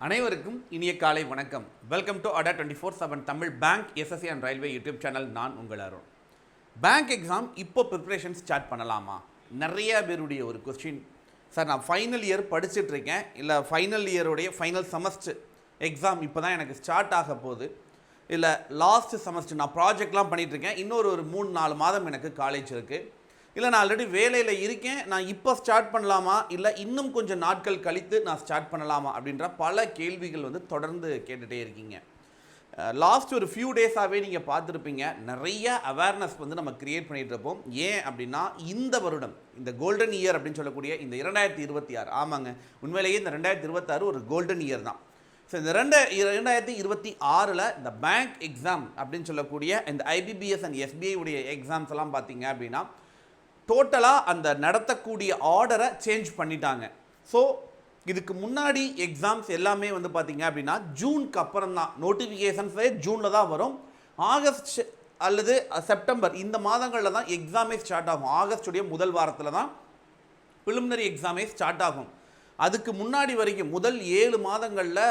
அனைவருக்கும் இனிய காலை வணக்கம். வெல்கம் டு அடா 24/7 Tamil bank SSC and railway YouTube channel. நான் உங்கள் அருண். பேங்க் எக்ஸாம் இப்போ ப்ரிப்ரேஷன் ஸ்டார்ட் பண்ணலாமா? நிறைய பேருடைய ஒரு கொஸ்டின். சார், நான் ஃபைனல் இயர் படிச்சுட்டு இருக்கேன், இல்லை ஃபைனல் இயருடைய ஃபைனல் செமஸ்டர் எக்ஸாம் இப்போ தான் எனக்கு ஸ்டார்ட் ஆக போகுது, இல்லை லாஸ்ட் செமஸ்டர் நான் ப்ராஜெக்ட்லாம் பண்ணிகிட்ருக்கேன், இன்னொரு 3-4 மாதம் எனக்கு காலேஜ் இருக்குது, இல்லை நான் ஆல்ரெடி வேலையில் இருக்கேன், நான் இப்போ ஸ்டார்ட் பண்ணலாமா இல்லை இன்னும் கொஞ்சம் நாட்கள் கழித்து நான் ஸ்டார்ட் பண்ணலாமா அப்படின்ற பல கேள்விகள் தொடர்ந்து கேட்டுகிட்டே இருக்கீங்க. லாஸ்ட் ஒரு ஃபியூ டேஸாகவே நீங்கள் பார்த்துருப்பீங்க, நிறைய அவேர்னஸ் நம்ம க்ரியேட் பண்ணிகிட்டு இருப்போம். ஏன் அப்படின்னா, இந்த வருடம் இந்த கோல்டன் இயர் அப்படின்னு சொல்லக்கூடிய இந்த 2026, ஆமாங்க, உண்மையிலேயே இந்த 2026 ஒரு கோல்டன் இயர் தான். ஸோ இந்த 2026 இந்த பேங்க் எக்ஸாம் அப்படின்னு சொல்லக்கூடிய இந்த IBPS அண்ட் SBI உடைய எக்ஸாம்ஸ் எல்லாம் பார்த்தீங்க அப்படின்னா டோட்டலாக அந்த நடத்தக்கூடிய ஆர்டரை சேஞ்ச் பண்ணிட்டாங்க. ஸோ இதுக்கு முன்னாடி எக்ஸாம்ஸ் எல்லாமே பார்த்தீங்க அப்படின்னா ஜூனுக்கு அப்புறம் தான் நோட்டிஃபிகேஷன்ஸே ஜூனில் தான் வரும். ஆகஸ்ட் அல்லது செப்டம்பர் இந்த மாதங்களில் தான் எக்ஸாமே ஸ்டார்ட் ஆகும். ஆகஸ்டுடைய முதல் வாரத்தில் தான் ப்ரிலிமினரி எக்ஸாமே ஸ்டார்ட் ஆகும். அதுக்கு முன்னாடி வரைக்கும் முதல் 7 மாதங்களில்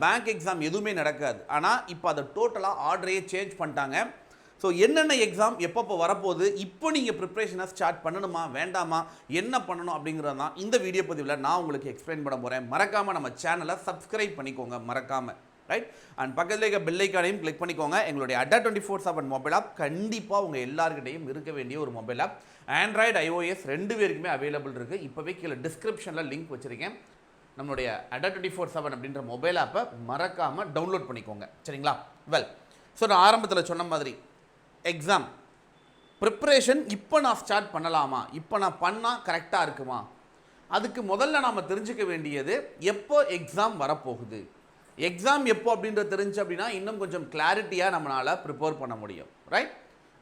பேங்க் எக்ஸாம் எதுவுமே நடக்காது. ஆனால் இப்போ அதை டோட்டலாக ஆர்டரையே சேஞ்ச் பண்ணிட்டாங்க. ஸோ என்னென்ன எக்ஸாம் எப்பப்போ வரப்போகுது, இப்போ நீங்கள் ப்ரிப்ரேஷனை ஸ்டார்ட் பண்ணணுமா வேண்டாமா, என்ன பண்ணணும் அப்படிங்கிறது தான் இந்த வீடியோ பதிவில் நான் உங்களுக்கு எக்ஸ்பிளைன் பண்ண போகிறேன். மறக்காமல் நம்ம சேனலை சப்ஸ்கிரைப் பண்ணிக்கோங்க, மறக்காமல், ரைட்? அண்ட் பக்கத்தில் இருக்க பெல் ஐக்கானையும் கிளிக் பண்ணிக்கோங்க. எங்களுடைய அடா 24/7 மொபைல் ஆப் கண்டிப்பாக உங்கள் எல்லாருக்கிட்டையும் இருக்க வேண்டிய ஒரு மொபைல் ஆப். ஆண்ட்ராய்டு iOS 2 பேருக்குமே அவைலபிள் இருக்குது. இப்போவே கீழே டிஸ்கிரிப்ஷனில் லிங்க் வச்சுருக்கேன். நம்மளுடைய அடா 24/7 அப்படின்ற மொபைல் ஆப்பை மறக்காமல் டவுன்லோட் பண்ணிக்கோங்க, சரிங்களா? வெல், ஸோ நான் ஆரம்பத்தில் சொன்ன மாதிரி எக்ஸாம் ப்ரிப்ரேஷன் இப்போ நான் ஸ்டார்ட் பண்ணலாமா, இப்போ நான் பண்ணால் கரெக்டாக இருக்குமா? அதுக்கு முதல்ல நாம் தெரிஞ்சுக்க வேண்டியது எப்போ எக்ஸாம் வரப்போகுது. எக்ஸாம் எப்போ அப்படின்றது தெரிஞ்சு அப்படின்னா இன்னும் கொஞ்சம் கிளாரிட்டியாக நம்மளால் ப்ரிப்பேர் பண்ண முடியும், ரைட்?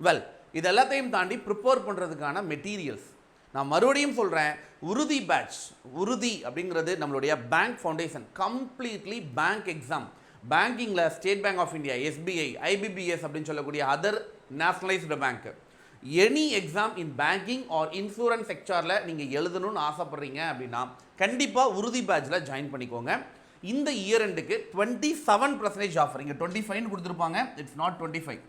வெல், இது எல்லாத்தையும் தாண்டி ப்ரிப்பேர் பண்ணுறதுக்கான மெட்டீரியல்ஸ் நான் மறுபடியும் சொல்கிறேன். உறுதி பேட்ச், உறுதி அப்படிங்கிறது நம்மளுடைய bank foundation, completely bank exam. பேங்கிங்கில் State Bank of India, SBI, IBPS அப்படின்னு சொல்லக்கூடிய other nationalised bank, any exam in banking or insurance செக்டாரில் நீங்கள் எழுதணும்னு ஆசைப்பட்றீங்க அப்படின்னா கண்டிப்பாக உறுதி பேட்சில் ஜாயின் பண்ணிக்கோங்க. இந்த இயர் எண்டுக்கு 27% ஆஃபர், இங்கே 25 கொடுத்துருப்பாங்க, இட்ஸ் நாட் 25,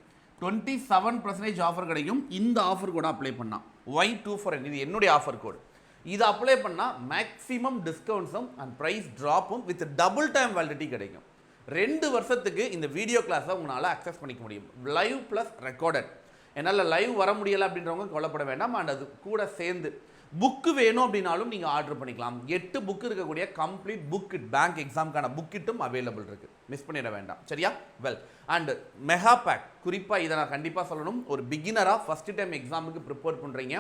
27% ஆஃபர் கிடைக்கும். இந்த ஆஃபர் கூட அப்ளை பண்ணால் Y24N, இது என்னுடைய ஆஃபர் கோடு, இது அப்ளை பண்ணால் மேக்ஸிமம் டிஸ்கவுண்ட்ஸும் அண்ட் ப்ரைஸ் ட்ராப்பும் வித் டபுள் டைம் வேலிடிட்டி கிடைக்கும். 2 வருஷத்துக்கு இந்த வீடியோ கிளாஸை உங்களால் அக்சஸ் பண்ணிக்க முடியும், லைவ் ப்ளஸ் ரெக்கார்டட். என்னால் லைவ் வர முடியலை அப்படின்றவங்க கவலைப்பட வேண்டாம். அண்ட் அது கூட சேர்ந்து புக்கு வேணும் அப்படின்னாலும் நீங்கள் ஆர்டர் பண்ணிக்கலாம். 8 புக்கு இருக்கக்கூடிய கம்ப்ளீட் புக் கிட், பேங்க் எக்ஸாமுக்கான புக் கிட்டும் அவைலபிள் இருக்குது, மிஸ் பண்ணிட வேண்டாம், சரியா? வெல், அண்ட் மெகா பேக், குறிப்பாக இதை நான் கண்டிப்பாக சொல்லணும். ஒரு பிகினராக ஃபஸ்ட்டு டைம் எக்ஸாமுக்கு ப்ரிப்பேர் பண்ணுறீங்க,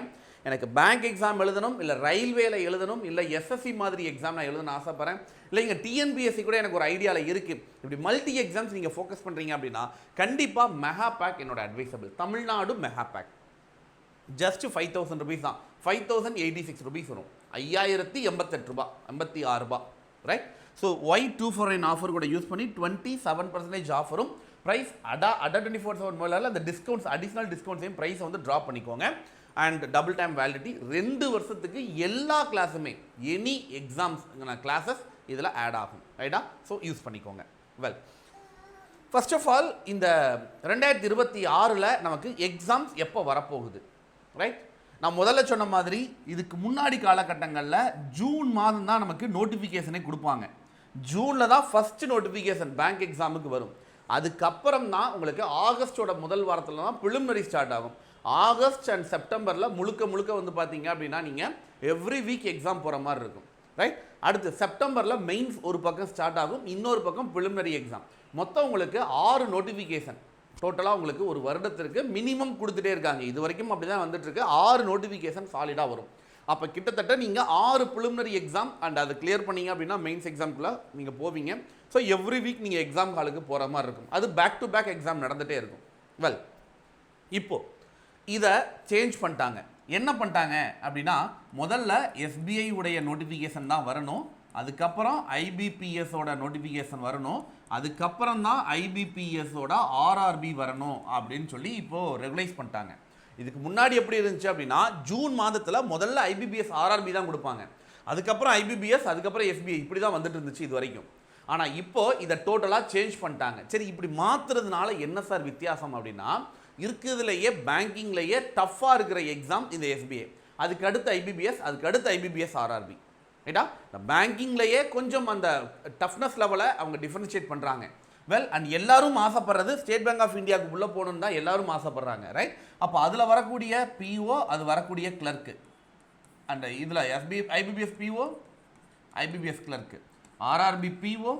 எனக்கு பேங்க் எக்ஸாம் எழுதணும், இல்லை ரயில்வேல எழுதணும், இல்லை SSC மாதிரி எக்ஸாம் நான் எழுதணும்னு ஆசைப்பட்றேன், இல்லை இங்கே TNPSC கூட எனக்கு ஒரு ஐடியாவில் இருக்குது, இப்படி மல்டி எக்ஸாம்ஸ் நீங்கள் ஃபோக்கஸ் பண்ணுறீங்க அப்படின்னா கண்டிப்பாக மெகா பேக் என்னோட advisable. Tamil Nadu mega back just 5,000 rupees தான், 5,086 rupees வரும், 5,088 ரூபா, 86 ரூபா, ரைட்? ஸோ Y24N ஆஃபர் கூட யூஸ் பண்ணி 27% ஆஃபரும் ப்ரைஸ் அடா 24/7 மூலம் அந்த டிஸ்கவுண்ட்ஸ், அடிஷ்னல் டிஸ்கவுண்ட்ஸையும் ப்ரைஸை ட்ராப் பண்ணிக்கோங்க. அண்ட் டபுள் டைம் வேலிடிட்டி 2 வருஷத்துக்கு எல்லா கிளாஸுமே, எனி எக்ஸாம்ஸ் கிளாஸஸ் இதில் ஆட் ஆகும், ரைட்டா? ஸோ யூஸ் பண்ணிக்கோங்க. வெல், ஃபர்ஸ்ட் ஆஃப் ஆல் இந்த 2026 நமக்கு எக்ஸாம்ஸ் எப்போ வரப்போகுது, ரைட்? நான் முதல்ல சொன்ன மாதிரி இதுக்கு முன்னாடி காலகட்டங்களில் ஜூன் மாதம் தான் நமக்கு நோட்டிஃபிகேஷனே கொடுப்பாங்க. ஜூனில் தான் ஃபஸ்ட்டு நோட்டிஃபிகேஷன் பேங்க் எக்ஸாமுக்கு வரும். அதுக்கப்புறம் தான் உங்களுக்கு ஆகஸ்டோட முதல் வாரத்தில் தான் ப்ரிலிமினரி ஸ்டார்ட் ஆகும். ஆகஸ்ட் அண்ட் செப்டம்பரில் முழுக்க பார்த்தீங்க அப்படின்னா நீங்கள் எவ்ரி வீக் எக்ஸாம் போகிற மாதிரி இருக்கும், ரைட்? அடுத்து செப்டம்பரில் மெயின்ஸ் ஒரு பக்கம் ஸ்டார்ட் ஆகும், இன்னொரு பக்கம் ப்ரிலிமினரி எக்ஸாம். மொத்தம் உங்களுக்கு 6 நோட்டிஃபிகேஷன் டோட்டலாக உங்களுக்கு ஒரு வருடத்திற்கு மினிமம் கொடுத்துட்டே இருக்காங்க. இது வரைக்கும் அப்படி தான் வந்துட்டுருக்கு. 6 நோட்டிஃபிகேஷன் சாலிடாக வரும். அப்போ கிட்டத்தட்ட நீங்கள் 6 ப்ரிலிமினரி எக்ஸாம் அண்ட் அதை கிளியர் பண்ணீங்க அப்படின்னா மெயின்ஸ் எக்ஸாம்குள்ளே நீங்கள் போவீங்க. ஸோ எவ்ரி வீக் நீங்கள் எக்ஸாம் ஹாலுக்கு போகிற மாதிரி இருக்கும். அது பேக் டு பேக் எக்ஸாம் நடந்துகிட்டே இருக்கும். வெல், இப்போது இதை சேஞ்ச் பண்ணிட்டாங்க. என்ன பண்ணிட்டாங்க அப்படின்னா, முதல்ல SBI உடைய நோட்டிஃபிகேஷன் தான் வரணும், அதுக்கப்புறம் IBPSோட நோட்டிஃபிகேஷன் வரணும், அதுக்கப்புறம் தான் IBPSோட RRB வரணும் அப்படின்னு சொல்லி இப்போது ரெகுலைஸ் பண்ணிட்டாங்க. இதுக்கு முன்னாடி எப்படி இருந்துச்சு அப்படின்னா, ஜூன் மாதத்தில் முதல்ல IBPS RRB தான் கொடுப்பாங்க, அதுக்கப்புறம் IBPS, அதுக்கப்புறம் SBI, இப்படி தான் வந்துட்டு இருந்துச்சு இது வரைக்கும். ஆனால் இப்போ இதை டோட்டலாக சேஞ்ச் பண்ணிட்டாங்க. சரி, இப்படி மாற்றுறதுனால என்ன சார் வித்தியாசம் அப்படின்னா, இருக்கிறதுலையே பேங்கிங்லேயே டஃப்பாக இருக்கிற எக்ஸாம் இந்த எஸ்பிஐ, அதுக்கு அடுத்து ஐபிபிஎஸ், அதுக்கு அடுத்து ஐபிபிஎஸ் ஆர்ஆர்பி. ரைட்டா? இந்த பேங்கிங்லேயே கொஞ்சம் அந்த டஃப்னஸ் லெவலை அவங்க டிஃபரன்ஷியேட் பண்ணுறாங்க. வெல், அண்ட் எல்லாரும் ஆசைப்படுறது ஸ்டேட் பேங்க் ஆஃப் இந்தியாவுக்கு உள்ளே போகணுன்னு தான் எல்லாரும் ஆசைப்படுறாங்க. ரைட்? அப்போ அதில் வரக்கூடிய பிஓ, அது வரக்கூடிய கிளர்க்கு, அண்ட் இதில் IBPS PO, IBPS clerk, RRB PO,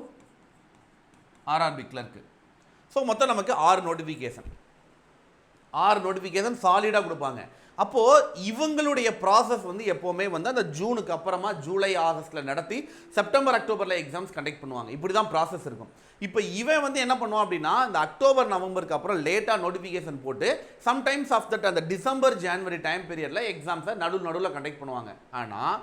RRB clerk. So மொத்தம் நமக்கு 6 நோட்டிஃபிகேஷன் சாலிடாக கொடுப்பாங்க. அப்போது இவங்களுடைய ப்ராசஸ் வந்து எப்போவுமே வந்து அந்த ஜூனுக்கு அப்புறமா ஜூலை ஆகஸ்ட்டில் நடத்தி செப்டம்பர் அக்டோபரில் எக்ஸாம்ஸ் கண்டக்ட் பண்ணுவாங்க. இப்படி தான் ப்ராசஸ் இருக்கும். இப்போ இவன் வந்து என்ன பண்ணுவான் அப்படின்னா, இந்த அக்டோபர் நவம்பருக்கு அப்புறம் லேட்டாக நோட்டிஃபிகேஷன் போட்டு சம்டைம்ஸ் ஆஃப் தட் அந்த டிசம்பர் ஜான்வரி டைம் பீரியடில் எக்ஸாம்ஸை நடுவில் கண்டக்ட் பண்ணுவாங்க. ஆனால்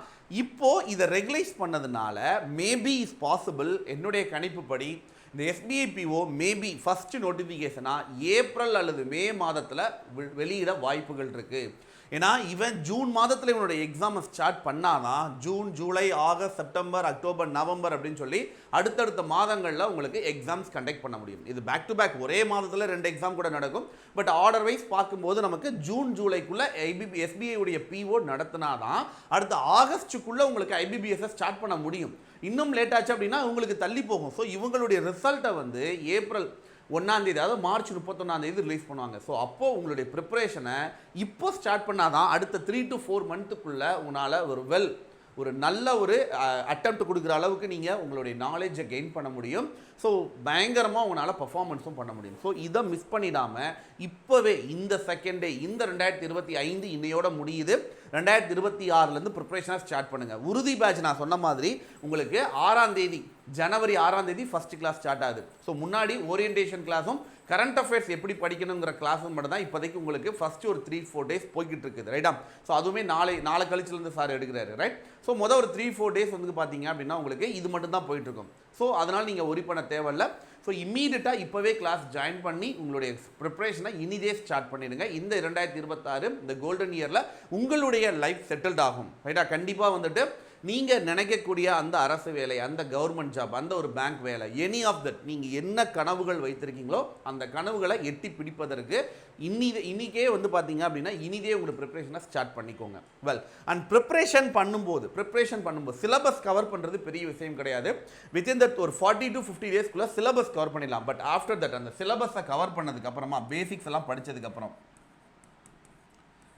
இப்போது இதை ரெகுலைஸ் பண்ணதுனால மேபி இஸ் பாசிபிள், என்னுடைய கணிப்புப்படி இந்த எஸ்பிஐ பிஓ மேபி ஃபஸ்ட்டு நோட்டிஃபிகேஷனாக ஏப்ரல் அல்லது மே மாதத்தில் வெளியிட வாய்ப்புகள் இருக்குது. ஏன்னா இவன் ஜூன் மாதத்தில் இவனுடைய எக்ஸாமை ஸ்டார்ட் பண்ணாதான் June, July, August, September, October, November அப்படின்னு சொல்லி அடுத்தடுத்த மாதங்களில் உங்களுக்கு எக்ஸாம்ஸ் கண்டக்ட் பண்ண முடியும். இது பேக் டு பேக் ஒரே மாதத்தில் 2 எக்ஸாம் கூட நடக்கும். பட் ஆர்டர் வைஸ் பார்க்கும்போது நமக்கு ஜூன், ஜூலைக்குள்ளே எஸ்பிஐ உடைய பிஓ நடத்தினாதான் அடுத்த ஆகஸ்ட்டுக்குள்ளே உங்களுக்கு ஐபிபிஎஸ்ஸை ஸ்டார்ட் பண்ண முடியும். இன்னும் லேட் ஆச்சு அப்படின்னா உங்களுக்கு தள்ளி போகும். ஸோ இவங்களுடைய ரிசல்ட்டை வந்து ஏப்ரல் 1ஆம் தேதி, அதாவது மார்ச் 31ஆம் தேதி ரிலீஸ் பண்ணுவாங்க. ஸோ அப்போது உங்களுடைய ப்ரிப்பரேஷனை இப்போ ஸ்டார்ட் பண்ணாதான் அடுத்த 3 to 4 மந்த்துக்குள்ளே உங்களால் ஒரு நல்ல ஒரு அட்டெம்ப்ட் கொடுக்குற அளவுக்கு நீங்கள் உங்களுடைய நாலேஜை கெயின் பண்ண முடியும். ஸோ பயங்கரமாக உங்களால் பர்ஃபார்மன்ஸும் பண்ண முடியும். ஸோ இதை மிஸ் பண்ணிடாமல் இப்போவே இந்த செகண்ட் டே, இந்த 2025 இன்னையோட முடியுது, 2026 ப்ரிப்பரேஷனாக ஸ்டார்ட் பண்ணுங்கள். உறுதி பேட்ச் நான் சொன்ன மாதிரி உங்களுக்கு 6ஆம் தேதி, ஜனவரி 6ஆம் தேதி ஃபஸ்ட் கிளாஸ் ஸ்டார்ட் ஆகுது. ஸோ முன்னாடி ஓரியன்டேஷன் கிளாஸும் கரண்ட் அஃபேர்ஸ் எப்படி படிக்கணுங்கிற கிளாஸும் மட்டும் தான் இப்போதைக்கு உங்களுக்கு ஃபஸ்ட்டு ஒரு 3-4 டேஸ் போய்கிட்டு இருக்குது. ரைட்டா? ஸோ அதுவுமே நாளை கழிச்சிலேருந்து சார் எடுக்கிறாரு. ரைட்? ஸோ மொதல் ஒரு 3-4 டேஸ் வந்து பார்த்தீங்க அப்படின்னா உங்களுக்கு இது மட்டும் தான் போயிட்டுருக்கும். ஸோ அதனால் நீங்கள் ஒரி பண்ண தேவையில்லை. ஸோ இம்மீடியட்டாக இப்போவே கிளாஸ் ஜாயின் பண்ணி உங்களுடைய ப்ரிப்பரேஷனை இனிதே ஸ்டார்ட் பண்ணிடுங்க. இந்த 2026 இந்த கோல்டன் இயரில் உங்களுடைய லைஃப் செட்டில்ட் ஆகும். ரைட்டா? கண்டிப்பாக வந்துட்டு நீங்கள் நினைக்கக்கூடிய அந்த அரசு வேலை, அந்த கவர்மெண்ட் ஜாப், அந்த ஒரு பேங்க் வேலை, எனி ஆஃப் தட் நீங்கள் என்ன கனவுகள் வைத்திருக்கீங்களோ அந்த கனவுகளை எட்டி பிடிப்பதற்கு இன்னிக்கே வந்து பார்த்தீங்க அப்படின்னா இனிதே உங்களோட ப்ரிப்பரேஷனை ஸ்டார்ட் பண்ணிக்கோங்க. வெல், அண்ட் ப்ரிப்பரேஷன் பண்ணும்போது சிலபஸ் கவர் பண்ணுறது பெரிய விஷயம் கிடையாது. வித்தின் தட் ஒரு 40 to 50 டேஸ்க்குள்ளே சிலபஸ் கவர் பண்ணிடலாம். பட் ஆஃப்டர் தட் அந்த சிலபஸை கவர் பண்ணதுக்கப்புறமா பேசிக்ஸ் எல்லாம் படித்ததுக்கப்புறம்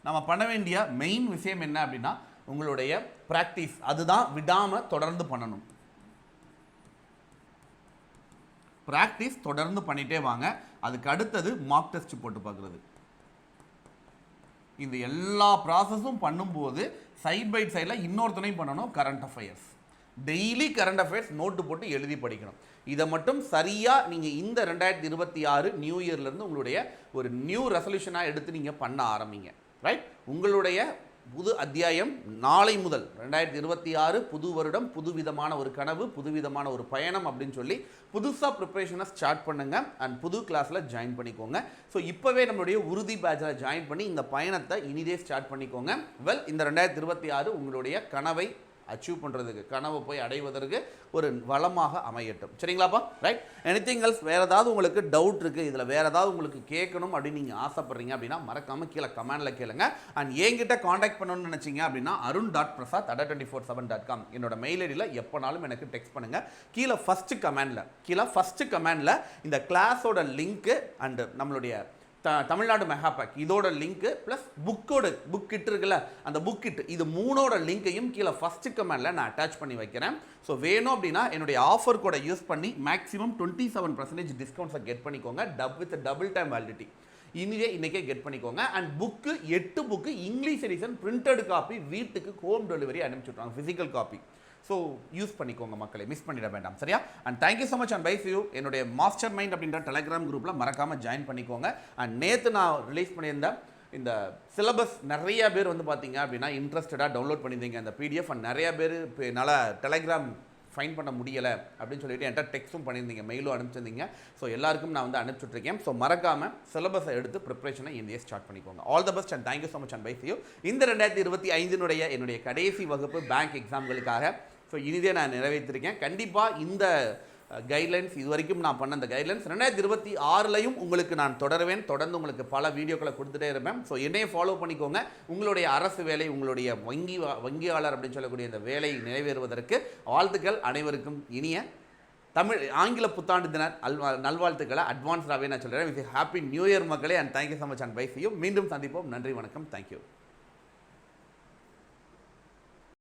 நம்ம பண்ண வேண்டிய மெயின் விஷயம் என்ன அப்படின்னா உங்களுடைய பிராக்டிஸ். அதுதான் விடாமல் தொடர்ந்து பண்ணணும். பிராக்டிஸ் தொடர்ந்து பண்ணிட்டே வாங்க. அதுக்கு அடுத்தது மார்க் டெஸ்ட் போட்டு பார்க்குறது. இந்த எல்லா ப்ராசஸும் பண்ணும்போது சைட் பை சைடில் இன்னொருத்தனையும் பண்ணணும். Current affairs, daily current affairs note போட்டு எழுதி படிக்கணும். இதை மட்டும் சரியாக நீங்கள் இந்த 2026 நியூ இயர்லேருந்து உங்களுடைய ஒரு நியூ ரெசல்யூஷனாக எடுத்து நீங்கள் பண்ண ஆரம்பிங்க. ரைட்? உங்களுடைய புது அத்தியாயம் நாளை முதல் 2026 புது வருடம், புதுவிதமான ஒரு கனவு, புதுவிதமான ஒரு பயணம் அப்படின்னு சொல்லி புதுசாக ப்ரிப்பரேஷனை ஸ்டார்ட் பண்ணுங்க. அண்ட் புது கிளாஸில் ஜாயின் பண்ணிக்கோங்க. ஸோ இப்போவே நம்மளுடைய உறுதி பேட்சில் ஜாயின் பண்ணி இந்த பயணத்தை இனிதே ஸ்டார்ட் பண்ணிக்கோங்க. வெல், இந்த 2026 உங்களுடைய கனவை அச்சீவ் பண்ணுறதுக்கு, கனவை போய் அடைவதற்கு ஒரு வளமாக அமையட்டும். சரிங்களாப்பா? ரைட்? எனிதிங் எல்ஸ், வேறு ஏதாவது உங்களுக்கு டவுட் இருக்குது, இதில் வேறு ஏதாவது உங்களுக்கு கேட்கணும் அப்படின்னு நீங்கள் ஆசைப்பட்றீங்க அப்படின்னா மறக்காமல் கீழே கமெண்டில் கேளுங்க. அண்ட் என்கிட்ட காண்டாக்ட் பண்ணணும்னு நினச்சிங்க அப்படின்னா arun.prasad@247.com என்னோட மெயில் ஐடியில் எப்போனாலும் எனக்கு டெக்ஸ்ட் பண்ணுங்கள். கீழே ஃபஸ்ட்டு கமெண்டில் இந்த கிளாஸோட லிங்க்கு அண்டு நம்மளுடைய தமிழ்நாடு மெகா பேக் இதோட லிங்க்கு ப்ளஸ் புக் கிட் இருக்குல்ல, அந்த புக் கிட், இது 3ஓட லிங்க்கையும் கீழே ஃபஸ்ட்டு கமெண்டில் நான் அட்டாச் பண்ணி வைக்கிறேன். ஸோ வேணும் அப்படின்னா என்னுடைய ஆஃபர் கோடை யூஸ் பண்ணி மேக்ஸிமம் 27% டிஸ்கவுண்ட்ஸை கெட் பண்ணிக்கோங்க. வித் டபுள் டைம் வேலிடிட்டி இன்றைக்கே கெட் பண்ணிக்கோங்க. And 8 book English edition printed copy வீட்டுக்கு ஹோம் டெலிவரி அனுப்பிச்சுட்றாங்க, ஃபிசிக்கல் காப்பி. ஸோ யூஸ் பண்ணிக்கோங்க மக்களை, மிஸ் பண்ணிட வேண்டாம். சரியா? And thank you so much and bye you. என்னுடைய மாஸ்டர் மைண்ட் அப்படின்ற டெலிகிராம் குரூப்பில் மறக்காமல் ஜாயின் பண்ணிக்கோங்க. அண்ட் நேற்று நான் ரிலீஸ் பண்ணியிருந்தேன் இந்த சிலபஸ் நிறைய பேர் வந்து பார்த்தீங்க அப்படின்னா இன்ட்ரெஸ்டடாக டவுன்லோட் பண்ணியிருந்தீங்க அந்த பிடிஎஃப். அண்ட் நிறைய பேர் என்னால் டெலிகிராம் ஃபைன் பண்ண முடியலை அப்படின்னு சொல்லிட்டு என்கிட்ட டெக்ஸ்ட்டும் பண்ணியிருந்தீங்க, மெயிலும் அனுப்பிச்சிருந்தீங்க. ஸோ எல்லாருக்கும் நான் வந்து அனுப்பிச்சுட்ருக்கேன். ஸோ மறக்காமல் சிலபஸை எடுத்து ப்ரிப்பரேஷனை இந்தியே ஸ்டார்ட் பண்ணிக்கோங்க. All the best and thank you so much and bye you. இந்த 2025 என்னுடைய கடைசி வகுப்பு பேங்க் எக்ஸாம்களுக்காக ஸோ இனிதே நான் நிறைவேற்றிருக்கேன். கண்டிப்பாக இந்த கைட்லைன்ஸ் இது வரைக்கும் நான் பண்ண அந்த கைட்லைன்ஸ் 2026லையும் உங்களுக்கு நான் தொடருவேன். தொடர்ந்து உங்களுக்கு பல வீடியோக்களை கொடுத்துட்டே இருப்பேன். ஸோ என்னையை ஃபாலோ பண்ணிக்கோங்க. உங்களுடைய அரசு வேலை, உங்களுடைய வங்கியாளர் அப்படின்னு சொல்லக்கூடிய இந்த வேலை நிறைவேறுவதற்கு வாழ்த்துக்கள். அனைவருக்கும் இனிய ஆங்கில புத்தாண்டு தின நல்வாழ்த்துக்களை அட்வான்ஸ்டாகவே நான் சொல்கிறேன். வித் ஹாப்பி நியூ இயர் மக்களே. And thank you so much and bye see you. மீண்டும் சந்திப்போம். நன்றி, வணக்கம், தேங்க்யூ.